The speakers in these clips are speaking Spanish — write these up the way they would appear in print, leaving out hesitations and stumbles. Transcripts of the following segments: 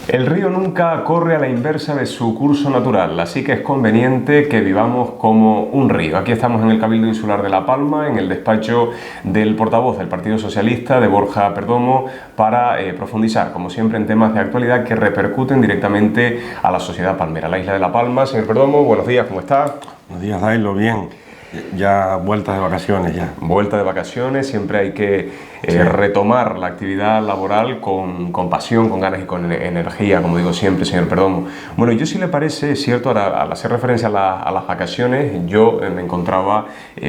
El río nunca corre a la inversa de su curso natural, así que es conveniente que vivamos como un río. Aquí estamos en el Cabildo Insular de La Palma, en el despacho del portavoz del Partido Socialista, de Borja Perdomo, para profundizar, como siempre, en temas de actualidad que repercuten directamente a la sociedad palmera. La isla de La Palma, señor Perdomo, buenos días, ¿cómo está? Buenos días, Dailo, bien. Ya vueltas de vacaciones ya. Vuelta de vacaciones, siempre hay que retomar la actividad laboral con pasión, con ganas y con energía, como digo siempre, señor Perdomo. Bueno, yo si le parece, es cierto, al hacer referencia a las vacaciones, yo me encontraba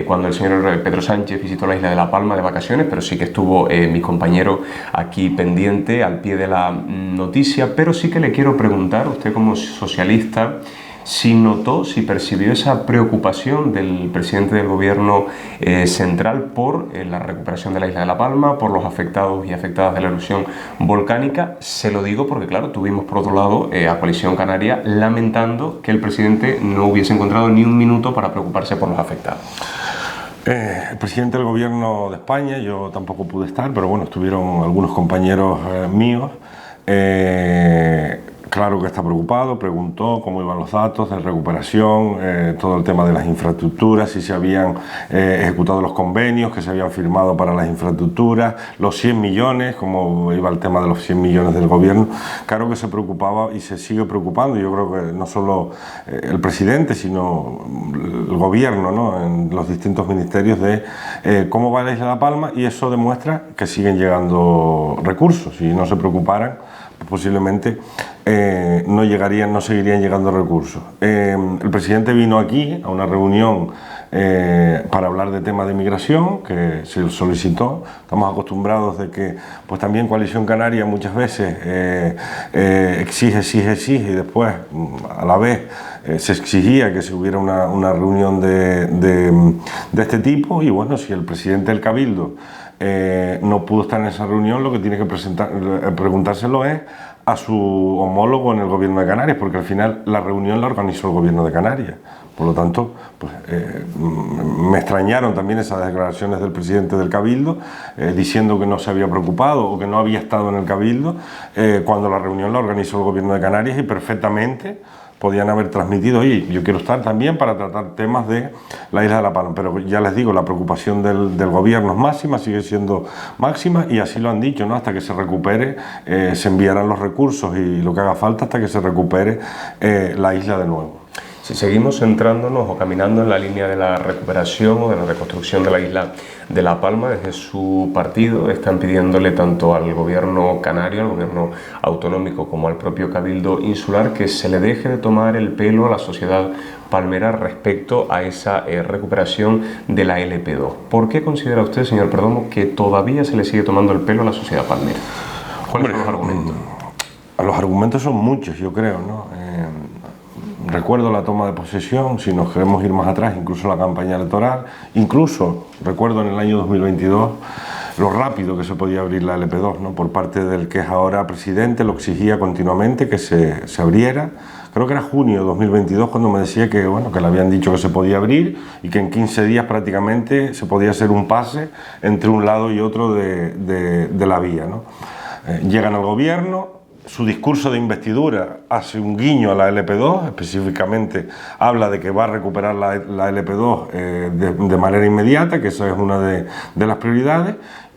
cuando el señor Pedro Sánchez visitó la isla de La Palma de vacaciones, pero sí que estuvo mi compañero aquí pendiente, al pie de la noticia, pero sí que le quiero preguntar, usted como socialista, si notó, si percibió esa preocupación del presidente del gobierno central por la recuperación de la isla de La Palma, por los afectados y afectadas de la erupción volcánica. Se lo digo porque, claro, tuvimos por otro lado a Coalición Canaria lamentando que el presidente no hubiese encontrado ni un minuto para preocuparse por los afectados. El presidente del gobierno de España, yo tampoco pude estar, pero bueno, estuvieron algunos compañeros míos. Claro que está preocupado, preguntó cómo iban los datos de recuperación, todo el tema de las infraestructuras, si se habían ejecutado los convenios que se habían firmado para las infraestructuras, los 100 millones, cómo iba el tema de los 100 millones del gobierno. Claro que se preocupaba y se sigue preocupando. Yo creo que no solo el presidente, sino el gobierno, ¿no?, en los distintos ministerios, de cómo va la isla de La Palma, y eso demuestra que siguen llegando recursos. Si no se preocuparan, posiblemente no seguirían llegando recursos. El presidente vino aquí a una reunión para hablar de temas de migración, que se solicitó. Estamos acostumbrados de que pues también Coalición Canaria muchas veces exige y después a la vez se exigía que se hubiera una reunión de este tipo, y bueno, si el presidente del Cabildo no pudo estar en esa reunión, lo que tiene que preguntárselo es a su homólogo en el gobierno de Canarias, porque al final la reunión la organizó el gobierno de Canarias. Por lo tanto, pues, me extrañaron también esas declaraciones del presidente del Cabildo, diciendo que no se había preocupado o que no había estado en el Cabildo, cuando la reunión la organizó el gobierno de Canarias, y perfectamente podían haber transmitido: oye, yo quiero estar también para tratar temas de la isla de La Palma. Pero ya les digo, la preocupación del gobierno es máxima, sigue siendo máxima, y así lo han dicho, ¿no? Hasta que se recupere, se enviarán los recursos y lo que haga falta hasta que se recupere la isla de nuevo. Si seguimos centrándonos o caminando en la línea de la recuperación o de la reconstrucción de la isla de La Palma, desde su partido están pidiéndole tanto al gobierno canario, al gobierno autonómico, como al propio Cabildo Insular, que se le deje de tomar el pelo a la sociedad palmera respecto a esa recuperación de la LP2. ¿Por qué considera usted, señor Perdomo, que todavía se le sigue tomando el pelo a la sociedad palmera? ¿Cuáles son los argumentos? Los argumentos son muchos, yo creo, ¿no? Recuerdo la toma de posesión, si nos queremos ir más atrás, incluso la campaña electoral, incluso recuerdo en el año 2022 lo rápido que se podía abrir la LP2, ¿no? Por parte del que es ahora presidente, lo exigía continuamente que se abriera. Creo que era junio de 2022 cuando me decía que, bueno, que le habían dicho que se podía abrir y que en 15 días prácticamente se podía hacer un pase entre un lado y otro de la vía, ¿no? Llegan al gobierno. Su discurso de investidura hace un guiño a la LP2, específicamente habla de que va a recuperar la LP2 de manera inmediata, que esa es una de las prioridades,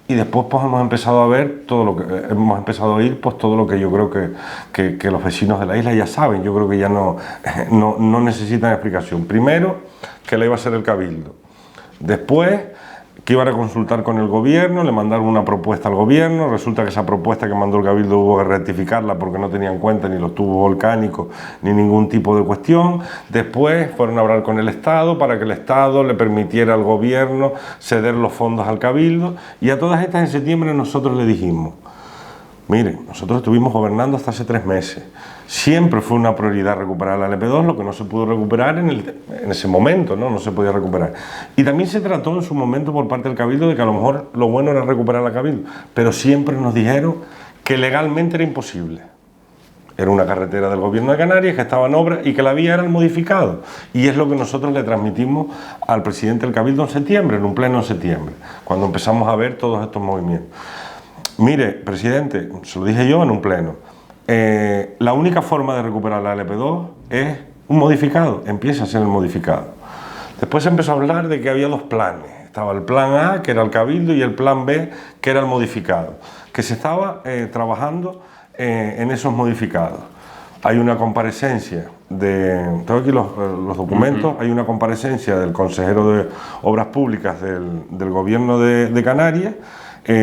y después pues hemos empezado a ver todo lo que hemos empezado a oír, pues todo lo que yo creo que los vecinos de la isla ya saben. Yo creo que ya no necesitan explicación. Primero, que la iba a hacer el Cabildo. Después, que iban a consultar con el gobierno, le mandaron una propuesta al gobierno, resulta que esa propuesta que mandó el Cabildo hubo que rectificarla porque no tenía en cuenta ni los tubos volcánicos ni ningún tipo de cuestión. Después fueron a hablar con el Estado para que el Estado le permitiera al gobierno ceder los fondos al Cabildo, y a todas estas en septiembre nosotros le dijimos: miren, nosotros estuvimos gobernando hasta hace 3 meses. Siempre fue una prioridad recuperar la LP2, lo que no se pudo recuperar en ese momento, ¿no? No se podía recuperar. Y también se trató en su momento por parte del Cabildo de que a lo mejor lo bueno era recuperar la Cabildo, pero siempre nos dijeron que legalmente era imposible. Era una carretera del gobierno de Canarias que estaba en obra y que la vía era el modificado. Y es lo que nosotros le transmitimos al presidente del Cabildo en septiembre, en un pleno en septiembre, cuando empezamos a ver todos estos movimientos. Mire, presidente, se lo dije yo en un pleno, la única forma de recuperar la LP2 es un modificado, empieza a ser el modificado. Después se empezó a hablar de que había dos planes. Estaba el plan A, que era el Cabildo, y el plan B, que era el modificado, que se estaba trabajando en esos modificados. Hay una comparecencia tengo aquí los documentos, hay una comparecencia del consejero de Obras Públicas del Gobierno de Canarias,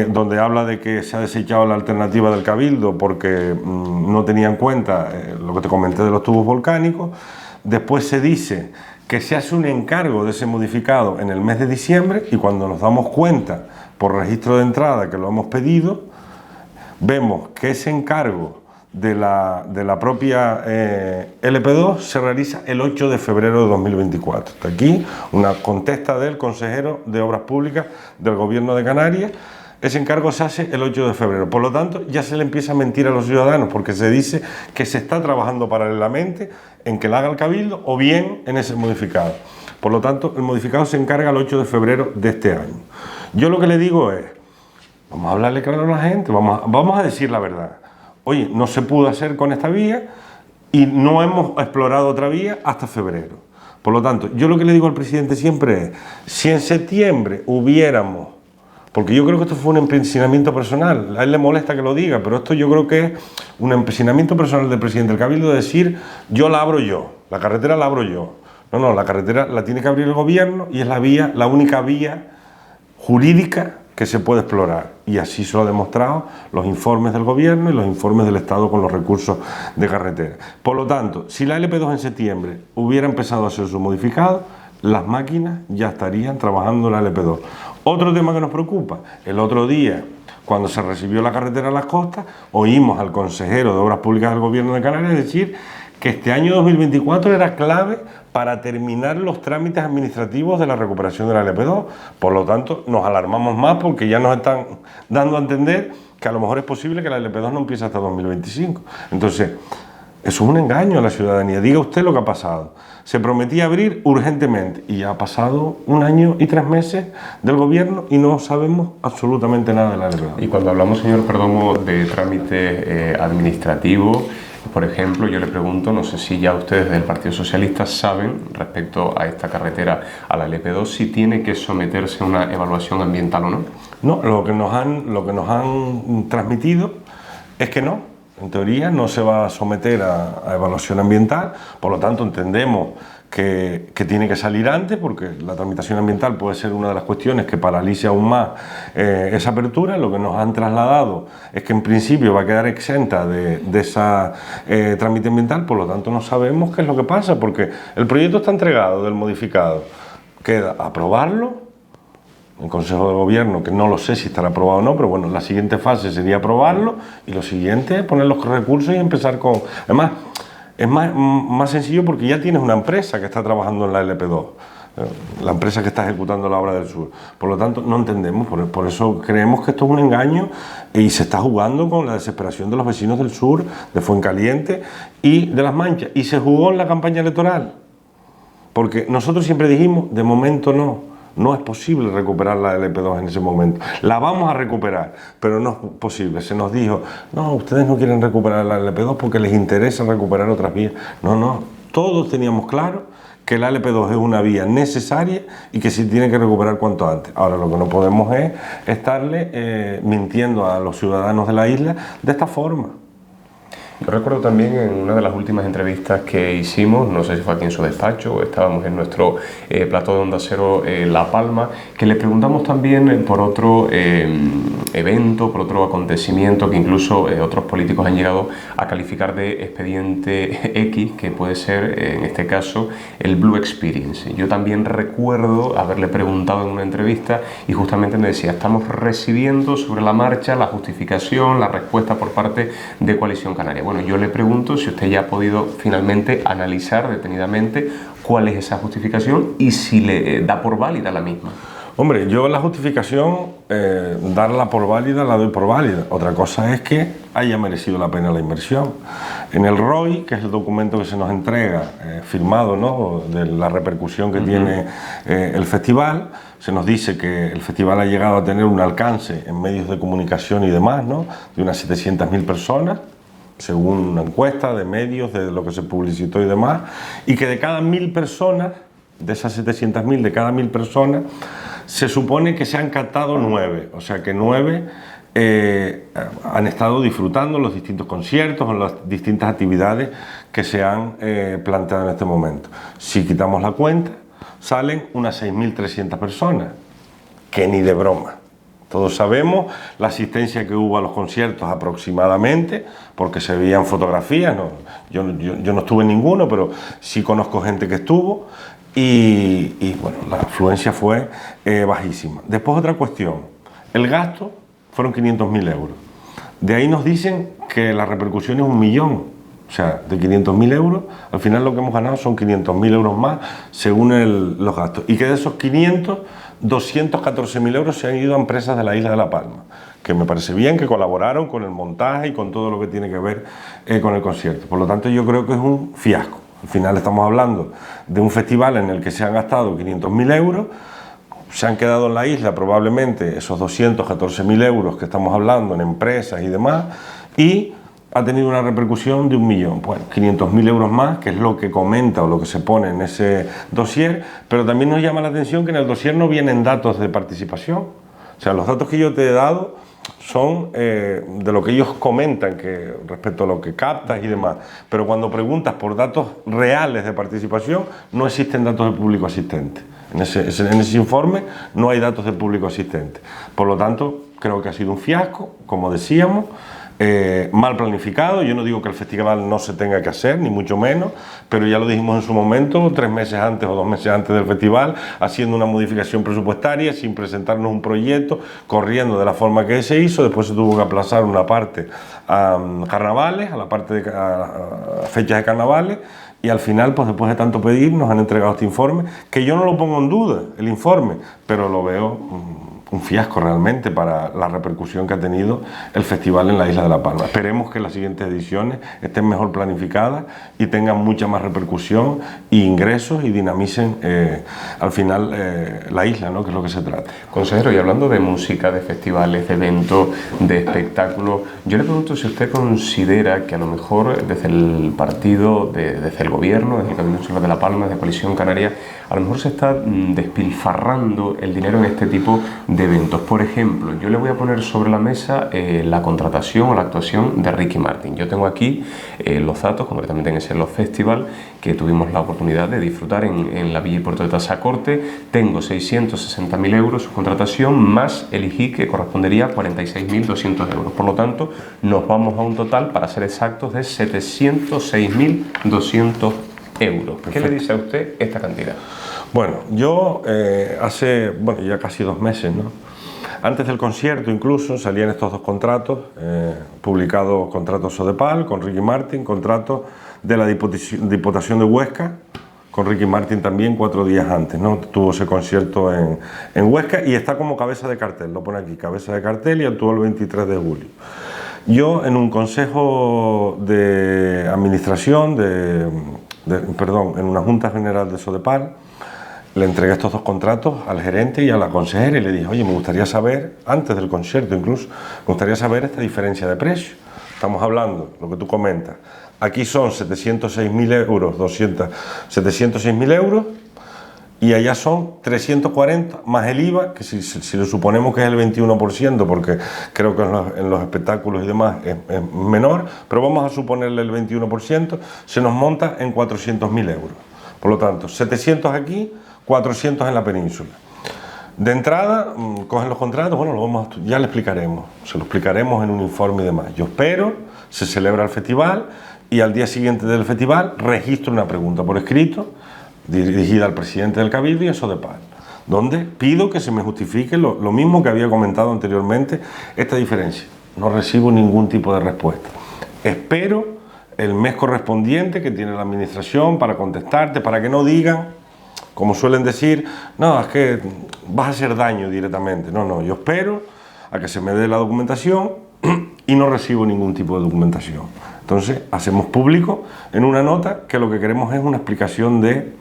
donde habla de que se ha desechado la alternativa del Cabildo porque no tenía en cuenta lo que te comenté de los tubos volcánicos. Después se dice que se hace un encargo de ese modificado en el mes de diciembre, y cuando nos damos cuenta por registro de entrada que lo hemos pedido, vemos que ese encargo de la propia LP2 se realiza el 8 de febrero de 2024. Está aquí una contesta del consejero de Obras Públicas del Gobierno de Canarias. Ese encargo se hace el 8 de febrero. Por lo tanto, ya se le empieza a mentir a los ciudadanos, porque se dice que se está trabajando paralelamente en que la haga el Cabildo o bien en ese modificado. Por lo tanto, el modificado se encarga el 8 de febrero de este año. Yo lo que le digo es, vamos a hablarle claro a la gente, vamos a decir la verdad. Oye, no se pudo hacer con esta vía y no hemos explorado otra vía hasta febrero. Por lo tanto, yo lo que le digo al presidente siempre es, si en septiembre hubiéramos, porque yo creo que esto fue un empecinamiento personal, a él le molesta que lo diga, pero esto yo creo que es un empecinamiento personal del presidente del Cabildo de decir, yo la abro yo, la carretera la abro yo. No, la carretera la tiene que abrir el gobierno y es la única vía jurídica que se puede explorar, y así se lo han demostrado los informes del gobierno y los informes del Estado con los recursos de carretera. Por lo tanto, si la LP2 en septiembre hubiera empezado a hacer su modificado, las máquinas ya estarían trabajando en la LP2. Otro tema que nos preocupa, el otro día, cuando se recibió la carretera a las costas, oímos al consejero de Obras Públicas del Gobierno de Canarias decir que este año 2024 era clave para terminar los trámites administrativos de la recuperación de la LP2. Por lo tanto, nos alarmamos más porque ya nos están dando a entender que a lo mejor es posible que la LP2 no empiece hasta 2025. Entonces, eso es un engaño a la ciudadanía. Diga usted lo que ha pasado. Se prometía abrir urgentemente y ya ha pasado 1 año y 3 meses del gobierno y no sabemos absolutamente nada de la LP2. Y cuando hablamos, señor Perdomo, de trámite administrativo, por ejemplo, yo le pregunto, no sé si ya ustedes del Partido Socialista saben, respecto a esta carretera, a la LP2, si tiene que someterse a una evaluación ambiental o no. No, lo que nos han transmitido es que no. En teoría no se va a someter a evaluación ambiental, por lo tanto entendemos que tiene que salir antes, porque la tramitación ambiental puede ser una de las cuestiones que paralice aún más esa apertura. Lo que nos han trasladado es que en principio va a quedar exenta de esa trámite ambiental, por lo tanto no sabemos qué es lo que pasa, porque el proyecto está entregado del modificado, queda aprobarlo en Consejo de Gobierno, que no lo sé si estará aprobado o no, pero bueno, la siguiente fase sería aprobarlo y lo siguiente es poner los recursos y empezar con... Además, es más sencillo porque ya tienes una empresa que está trabajando en la LP2, la empresa que está ejecutando la obra del sur. Por lo tanto, no entendemos, por eso creemos que esto es un engaño y se está jugando con la desesperación de los vecinos del sur, de Fuencaliente y de Las Manchas. Y se jugó en la campaña electoral, porque nosotros siempre dijimos, de momento no es posible recuperar la LP2 en ese momento. La vamos a recuperar, pero no es posible. Se nos dijo, no, ustedes no quieren recuperar la LP2 porque les interesa recuperar otras vías. No, todos teníamos claro que la LP2 es una vía necesaria y que se tiene que recuperar cuanto antes. Ahora lo que no podemos es estarle mintiendo a los ciudadanos de la isla de esta forma. Yo recuerdo también en una de las últimas entrevistas que hicimos, no sé si fue aquí en su despacho o estábamos en nuestro plató de Onda Cero La Palma, que le preguntamos también por otro evento, por otro acontecimiento que incluso otros políticos han llegado a calificar de expediente X, que puede ser en este caso el Blue Experience. Yo también recuerdo haberle preguntado en una entrevista y justamente me decía, estamos recibiendo sobre la marcha la justificación, la respuesta por parte de Coalición Canaria. Bueno, yo le pregunto si usted ya ha podido finalmente analizar detenidamente cuál es esa justificación y si le da por válida la misma. Hombre, yo la justificación, darla por válida, la doy por válida. Otra cosa es que haya merecido la pena la inversión. En el ROI, que es el documento que se nos entrega, firmado, ¿no?, de la repercusión que tiene el festival, se nos dice que el festival ha llegado a tener un alcance en medios de comunicación y demás, ¿no?, de unas 700.000 personas. según una encuesta de medios, de lo que se publicitó y demás, y que de cada 1000 personas, de esas 700.000, de cada 1000 personas, se supone que se han captado 9, o sea que 9 han estado disfrutando los distintos conciertos o las distintas actividades que se han planteado en este momento. Si quitamos la cuenta, salen unas 6.300 personas, que ni de broma. Todos sabemos la asistencia que hubo a los conciertos aproximadamente, porque se veían fotografías, ¿no? Yo no estuve en ninguno, pero sí conozco gente que estuvo, y bueno, la afluencia fue bajísima. Después otra cuestión, el gasto fueron 500.000 euros. De ahí nos dicen que la repercusión es 1 millón, o sea, de 500.000 euros, al final lo que hemos ganado son 500.000 euros más según los gastos, y que de esos 500, 214.000 euros se han ido a empresas de la isla de La Palma, que me parece bien, que colaboraron con el montaje y con todo lo que tiene que ver con el concierto. Por lo tanto, yo creo que es un fiasco. Al final estamos hablando de un festival en el que se han gastado 500.000 euros, se han quedado en la isla probablemente esos 214.000 euros que estamos hablando en empresas y demás, y ha tenido una repercusión de 1 millón. Bueno, 500.000 euros más, que es lo que comenta o lo que se pone en ese dossier, pero también nos llama la atención que en el dossier no vienen datos de participación. O sea, los datos que yo te he dado son de lo que ellos comentan que, respecto a lo que captas y demás, pero cuando preguntas por datos reales de participación, no existen datos de público asistente. En ese informe no hay datos de público asistente. Por lo tanto, creo que ha sido un fiasco, como decíamos, mal planificado. Yo no digo que el festival no se tenga que hacer, ni mucho menos, pero ya lo dijimos en su momento, 3 meses antes o 2 meses antes del festival, haciendo una modificación presupuestaria, sin presentarnos un proyecto, corriendo de la forma que se hizo. Después se tuvo que aplazar una parte a carnavales, a fechas de carnavales, y al final, pues después de tanto pedir, nos han entregado este informe, que yo no lo pongo en duda, el informe, pero lo veo un fiasco realmente para la repercusión que ha tenido el festival en la isla de La Palma. Esperemos que las siguientes ediciones estén mejor planificadas y tengan mucha más repercusión e ingresos y dinamicen al final la isla, ¿no? Que es lo que se trata. Consejero, y hablando de música, de festivales, de eventos, de espectáculos, yo le pregunto si usted considera que a lo mejor desde el partido, desde el gobierno, desde el Cabildo Insular de La Palma, desde Coalición Canaria, a lo mejor se está despilfarrando el dinero en este tipo de eventos. Por ejemplo, yo le voy a poner sobre la mesa la contratación o la actuación de Ricky Martin. Yo tengo aquí los datos, concretamente en ese Love Festival, que tuvimos la oportunidad de disfrutar en la Villa y Puerto de Tazacorte. Tengo 660.000 euros su contratación, más el IGI, que correspondería a 46.200 euros. Por lo tanto, nos vamos a un total, para ser exactos, de 706.200 euros. Perfecto. ¿Qué le dice a usted esta cantidad? Bueno, yo hace ya casi 2 meses, ¿no? Antes del concierto incluso salían estos 2 contratos, publicados: contrato Sodepal con Ricky Martin, contrato de la Diputación de Huesca con Ricky Martin también 4 días antes, ¿no? Tuvo ese concierto en Huesca y está como cabeza de cartel, lo pone aquí, cabeza de cartel, y actuó el 23 de julio. Yo en un consejo de administración, en una junta general de Sodepal, le entregué estos 2 contratos al gerente y a la consejera y le dije: oye, me gustaría saber, antes del concierto incluso, me gustaría saber esta diferencia de precio. Estamos hablando, lo que tú comentas, aquí son 706.000 euros, 706.000 euros, y allá son 340 más el IVA, que si lo suponemos que es el 21%, porque creo que en los espectáculos y demás es menor, pero vamos a suponerle el 21%, se nos monta en 400.000 euros. Por lo tanto, 700 aquí, 400 en la península. De entrada, cogen los contratos, bueno, ya le explicaremos, se lo explicaremos en un informe y demás. Yo espero, se celebra el festival y al día siguiente del festival registro una pregunta por escrito dirigida al presidente del Cabildo y a Sodepal, donde pido que se me justifique lo mismo que había comentado anteriormente, esta diferencia. No recibo ningún tipo de respuesta. Espero el mes correspondiente que tiene la administración para contestarte, para que no digan, como suelen decir, no, es que vas a hacer daño directamente. No, yo espero a que se me dé la documentación y no recibo ningún tipo de documentación. Entonces, hacemos público en una nota que lo que queremos es una explicación de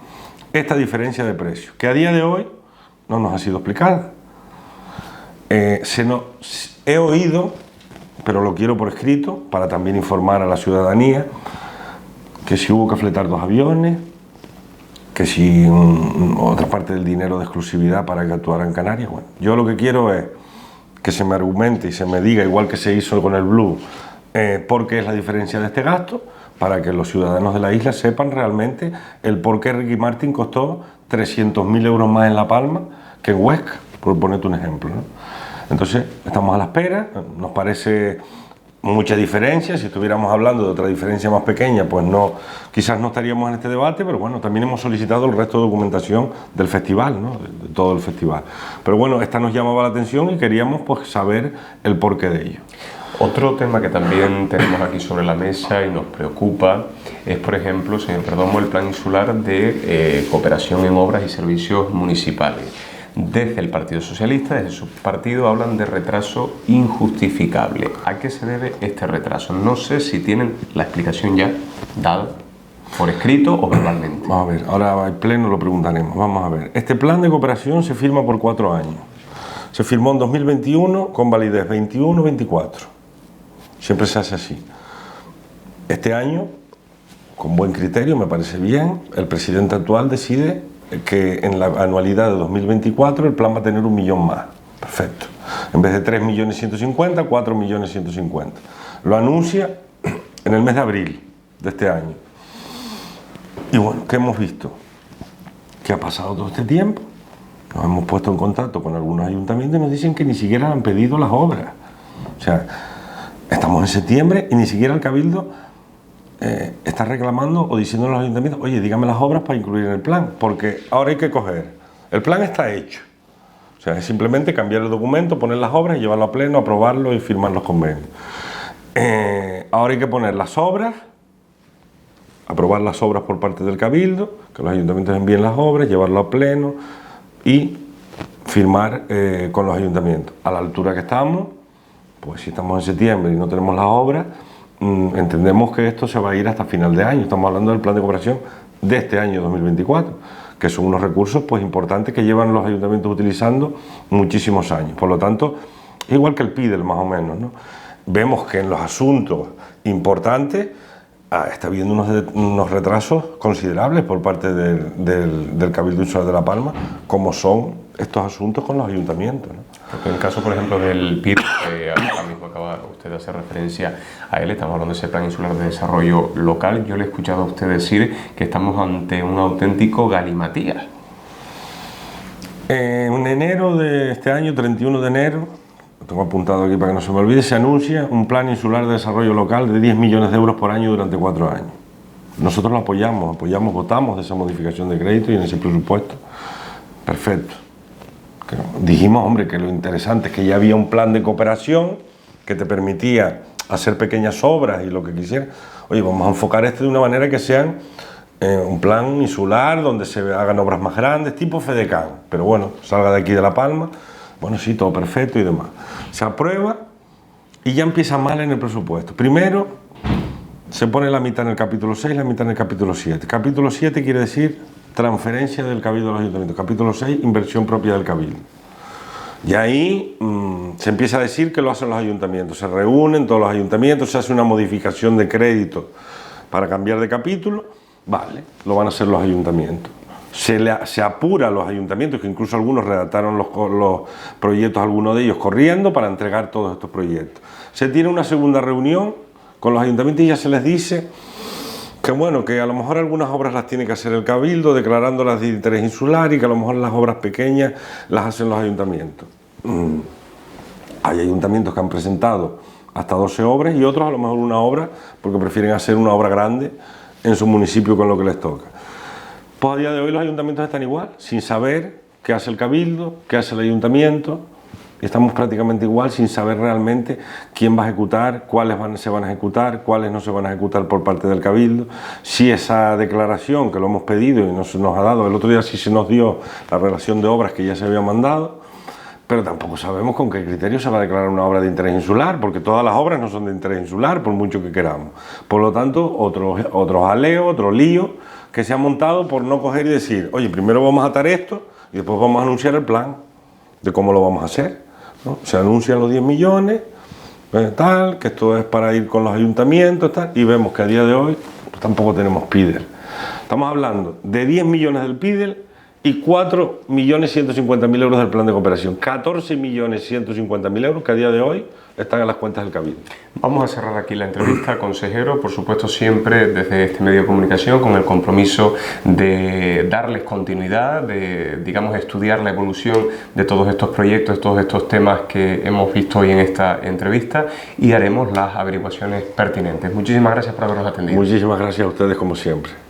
esta diferencia de precios, que a día de hoy no nos ha sido explicada. He oído pero lo quiero por escrito para también informar a la ciudadanía que si hubo que fletar 2 aviones, que si otra parte del dinero de exclusividad para que actuara en Canarias. Bueno, yo lo que quiero es que se me argumente y se me diga, igual que se hizo con el Blue, por qué es la diferencia de este gasto, para que los ciudadanos de la isla sepan realmente el por qué Ricky Martin costó 300.000 euros más en La Palma que en Huesca, por ponerte un ejemplo, ¿no? Entonces, estamos a la espera, nos parece mucha diferencia. Si estuviéramos hablando de otra diferencia más pequeña, pues no, quizás no estaríamos en este debate, pero bueno, también hemos solicitado el resto de documentación del festival, ¿no? De todo el festival. Pero bueno, esta nos llamaba la atención y queríamos pues saber el porqué de ello. Otro tema que también tenemos aquí sobre la mesa y nos preocupa es, por ejemplo, señor Perdomo, el plan insular de cooperación en obras y servicios municipales. Desde el Partido Socialista, desde su partido, hablan de retraso injustificable. ¿A qué se debe este retraso? No sé si tienen la explicación ya dada por escrito o verbalmente. Vamos a ver, ahora en pleno lo preguntaremos. Vamos a ver, este plan de cooperación se firma por 4 años. Se firmó en 2021 con validez 21-24. Siempre se hace así. Este año, con buen criterio, me parece bien, el presidente actual decide que en la anualidad de 2024 el plan va a tener 1 millón más. Perfecto. En vez de 3.150.000, 4.150.000. Lo anuncia en el mes de abril de este año. Y bueno, ¿qué hemos visto? ¿Qué ha pasado todo este tiempo? Nos hemos puesto en contacto con algunos ayuntamientos y nos dicen que ni siquiera han pedido las obras. O sea, estamos en septiembre y ni siquiera el Cabildo está reclamando o diciendo a los ayuntamientos, oye, dígame las obras para incluir en el plan, porque ahora hay que coger, el plan está hecho, o sea, es simplemente cambiar el documento, poner las obras y llevarlo a pleno, aprobarlo y firmar los convenios. Ahora hay que poner las obras, aprobar las obras por parte del Cabildo, que los ayuntamientos envíen las obras, llevarlo a pleno y firmar con los ayuntamientos. A la altura que estamos, pues si estamos en septiembre y no tenemos las obras, entendemos que esto se va a ir hasta final de año. Estamos hablando del plan de cooperación de este año 2024, que son unos recursos pues importantes que llevan los ayuntamientos utilizando muchísimos años. Por lo tanto, igual que el PIDEL más o menos, ¿no? Vemos que en los asuntos importantes está habiendo unos retrasos considerables por parte del Cabildo Insular de La Palma, como son estos asuntos con los ayuntamientos, ¿no? Porque en el caso, por ejemplo, del PIB, ahora mismo acaba usted de hacer referencia a él, estamos hablando de ese Plan Insular de Desarrollo Local. Yo le he escuchado a usted decir que estamos ante un auténtico galimatías. En enero de este año, 31 de enero, lo tengo apuntado aquí para que no se me olvide, se anuncia un Plan Insular de Desarrollo Local de 10 millones de euros por año durante 4 años. Nosotros lo apoyamos, votamos de esa modificación de crédito y en ese presupuesto. Perfecto. Dijimos, hombre, que lo interesante es que ya había un plan de cooperación que te permitía hacer pequeñas obras y lo que quisieras. Oye, vamos a enfocar esto de una manera que sean un plan insular donde se hagan obras más grandes, tipo FEDECAN, pero bueno, salga de aquí de La Palma, bueno, sí, todo perfecto y demás. Se aprueba y ya empieza mal en el presupuesto. Primero, se pone la mitad en el capítulo 6, la mitad en el capítulo 7. Capítulo 7 quiere decir transferencia del Cabildo a los ayuntamientos. Capítulo 6, inversión propia del Cabildo. Y ahí se empieza a decir que lo hacen los ayuntamientos. Se reúnen todos los ayuntamientos, se hace una modificación de crédito para cambiar de capítulo. Vale, lo van a hacer los ayuntamientos. Se apura a los ayuntamientos, que incluso algunos redactaron los proyectos, algunos de ellos corriendo, para entregar todos estos proyectos. Se tiene una segunda reunión con los ayuntamientos y ya se les dice que bueno, que a lo mejor algunas obras las tiene que hacer el Cabildo, declarándolas de interés insular, y que a lo mejor las obras pequeñas las hacen los ayuntamientos. Hay ayuntamientos que han presentado hasta 12 obras y otros a lo mejor una obra, porque prefieren hacer una obra grande en su municipio con lo que les toca. Pues a día de hoy los ayuntamientos están igual, sin saber qué hace el Cabildo, qué hace el ayuntamiento. Estamos prácticamente igual, sin saber realmente quién va a ejecutar, cuáles se van a ejecutar, cuáles no se van a ejecutar por parte del Cabildo. Si esa declaración que lo hemos pedido y no se nos ha dado, el otro día sí se nos dio la relación de obras que ya se había mandado, pero tampoco sabemos con qué criterio se va a declarar una obra de interés insular, porque todas las obras no son de interés insular, por mucho que queramos. Por lo tanto, otro jaleo, otro lío que se ha montado por no coger y decir, oye, primero vamos a atar esto y después vamos a anunciar el plan de cómo lo vamos a hacer, ¿no? Se anuncian los 10 millones, tal, que esto es para ir con los ayuntamientos, tal, y vemos que a día de hoy pues, tampoco tenemos PIDEL. Estamos hablando de 10 millones del PIDEL y 4.150.000 euros del plan de cooperación. 14.150.000 euros que a día de hoy están en las cuentas del Cabildo. Vamos a cerrar aquí la entrevista, consejero, por supuesto siempre desde este medio de comunicación con el compromiso de darles continuidad, de, digamos, estudiar la evolución de todos estos proyectos, de todos estos temas que hemos visto hoy en esta entrevista y haremos las averiguaciones pertinentes. Muchísimas gracias por habernos atendido. Muchísimas gracias a ustedes como siempre.